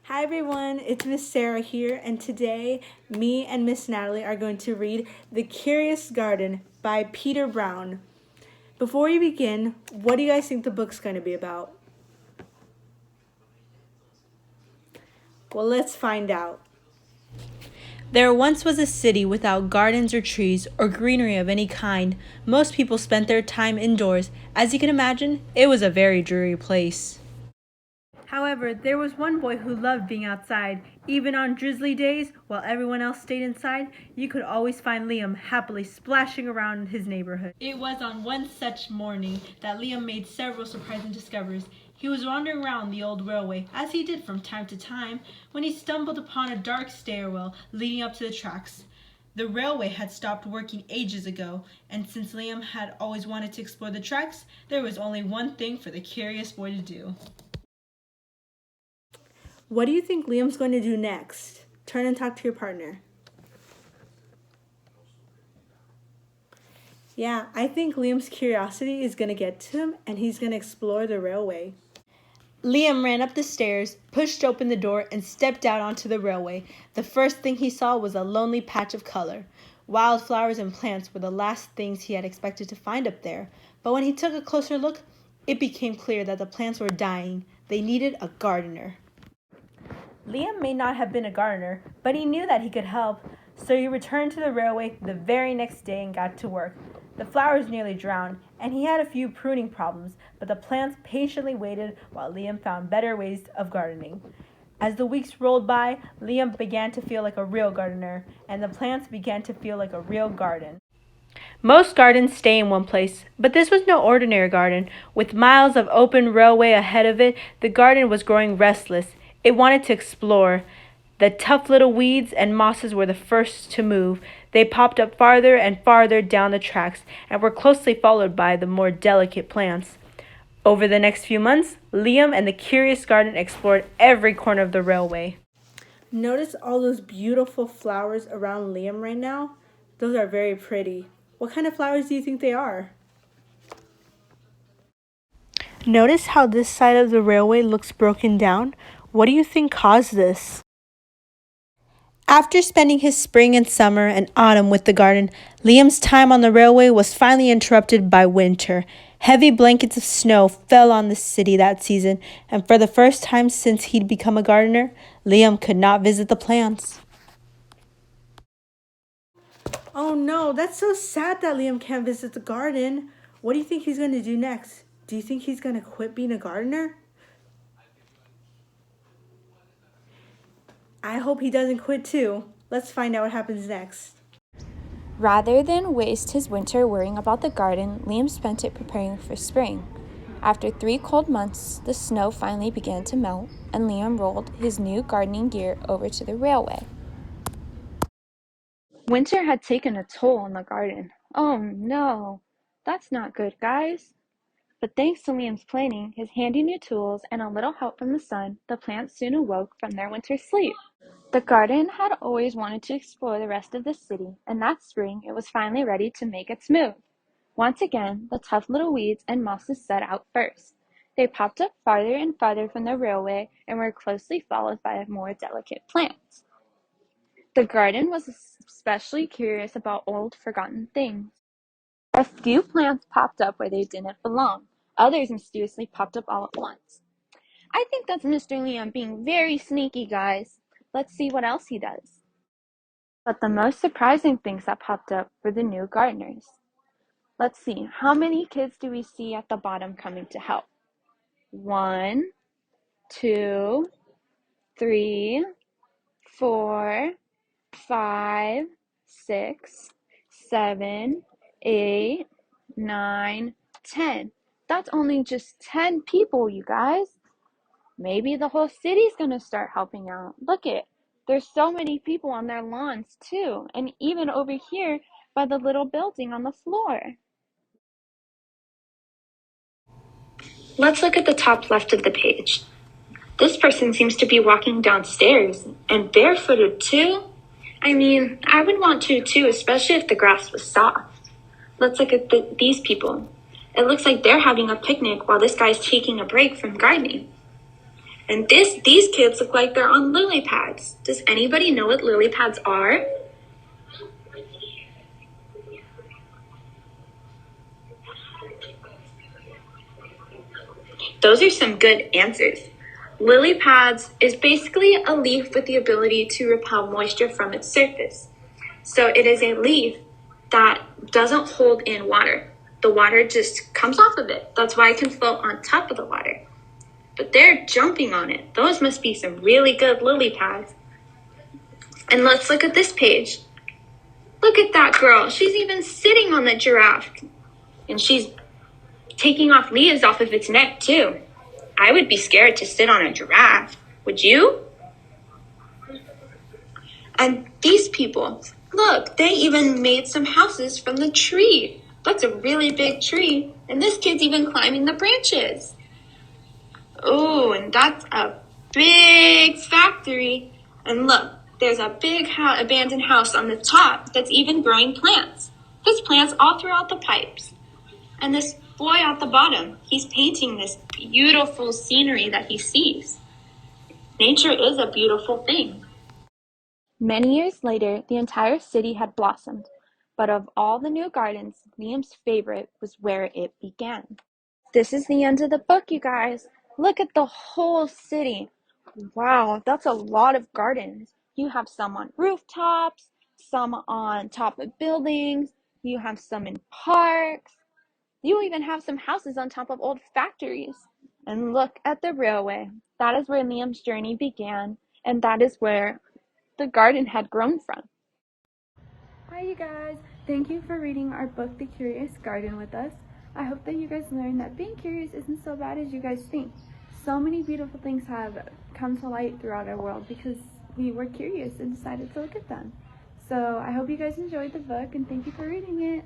Hi everyone, it's Miss Sarah here, and today me and Miss Natalie are going to read The Curious Garden by Peter Brown. Before we begin, what do you guys think the book's going to be about? Well, let's find out. There once was a city without gardens or trees or greenery of any kind. Most people spent their time indoors. As you can imagine, it was a very dreary place. However, there was one boy who loved being outside. Even on drizzly days, while everyone else stayed inside, you could always find Liam happily splashing around his neighborhood. It was on one such morning that Liam made several surprising discoveries. He was wandering around the old railway, as he did from time to time, when he stumbled upon a dark stairwell leading up to the tracks. The railway had stopped working ages ago, and since Liam had always wanted to explore the tracks, there was only one thing for the curious boy to do. What do you think Liam's going to do next? Turn and talk to your partner. Yeah, I think Liam's curiosity is going to get to him and he's going to explore the railway. Liam ran up the stairs, pushed open the door, and stepped out onto the railway. The first thing he saw was a lonely patch of color. Wildflowers and plants were the last things he had expected to find up there. But when he took a closer look, it became clear that the plants were dying. They needed a gardener. Liam may not have been a gardener, but he knew that he could help, so he returned to the railway the very next day and got to work. The flowers nearly drowned, and he had a few pruning problems, but the plants patiently waited while Liam found better ways of gardening. As the weeks rolled by, Liam began to feel like a real gardener, and the plants began to feel like a real garden. Most gardens stay in one place, but this was no ordinary garden. With miles of open railway ahead of it, the garden was growing restless. It wanted to explore. The tough little weeds and mosses were the first to move. They popped up farther and farther down the tracks and were closely followed by the more delicate plants. Over the next few months, Liam and the curious garden explored every corner of the railway. Notice all those beautiful flowers around Liam right now? Those are very pretty. What kind of flowers do you think they are? Notice how this side of the railway looks broken down? What do you think caused this? After spending his spring and summer and autumn with the garden, Liam's time on the railway was finally interrupted by winter. Heavy blankets of snow fell on the city that season, and for the first time since he'd become a gardener, Liam could not visit the plants. Oh no, that's so sad that Liam can't visit the garden. What do you think he's going to do next? Do you think he's going to quit being a gardener? I hope he doesn't quit too. Let's find out what happens next. Rather than waste his winter worrying about the garden, Liam spent it preparing for spring. After 3 cold months, the snow finally began to melt, and Liam rolled his new gardening gear over to the railway. Winter had taken a toll on the garden. Oh no, that's not good, guys. But thanks to Liam's planning, his handy new tools, and a little help from the sun, the plants soon awoke from their winter sleep. The garden had always wanted to explore the rest of the city, and that spring it was finally ready to make its move. Once again, the tough little weeds and mosses set out first. They popped up farther and farther from the railway and were closely followed by more delicate plants. The garden was especially curious about old, forgotten things. A few plants popped up where they didn't belong. Others mysteriously popped up all at once. I think that's Mr. Liam being very sneaky, guys. Let's see what else he does. But the most surprising things that popped up were the new gardeners. Let's see, how many kids do we see at the bottom coming to help? 1, 2, 3, 4, 5, 6, 7, 8, 9, 10. That's only just 10 people, you guys. Maybe the whole city's gonna start helping out. Look it, there's so many people on their lawns too, and even over here by the little building on the floor. Let's look at the top left of the page. This person seems to be walking downstairs, and barefooted too. I mean, I would want to too, especially if the grass was soft. Let's look at these people. It looks like they're having a picnic while this guy's taking a break from gardening. And these kids look like they're on lily pads. Does anybody know what lily pads are? Those are some good answers. Lily pads is basically a leaf with the ability to repel moisture from its surface. So it is a leaf that doesn't hold in water. The water just comes off of it. That's why it can float on top of the water. But they're jumping on it. Those must be some really good lily pads. And let's look at this page. Look at that girl. She's even sitting on the giraffe. And she's taking off leaves off of its neck too. I would be scared to sit on a giraffe. Would you? And these people, look, they even made some houses from the tree. That's a really big tree. And this kid's even climbing the branches. Oh, and that's a big factory. And look, there's a big abandoned house on the top that's even growing plants. There's plants all throughout the pipes. And this boy at the bottom, he's painting this beautiful scenery that he sees. Nature is a beautiful thing. Many years later, the entire city had blossomed, but of all the new gardens, Liam's favorite was where it began. This is the end of the book, you guys. Look at the whole city. Wow, that's a lot of gardens. You have some on rooftops, some on top of buildings, you have some in parks. You even have some houses on top of old factories. And look at the railway. That is where Liam's journey began, and that is where the garden had grown from. Hi you guys, thank you for reading our book The Curious Garden with us. I hope that you guys learned that being curious isn't so bad as you guys think. So many beautiful things have come to light throughout our world because we were curious and decided to look at them. So I hope you guys enjoyed the book and thank you for reading it.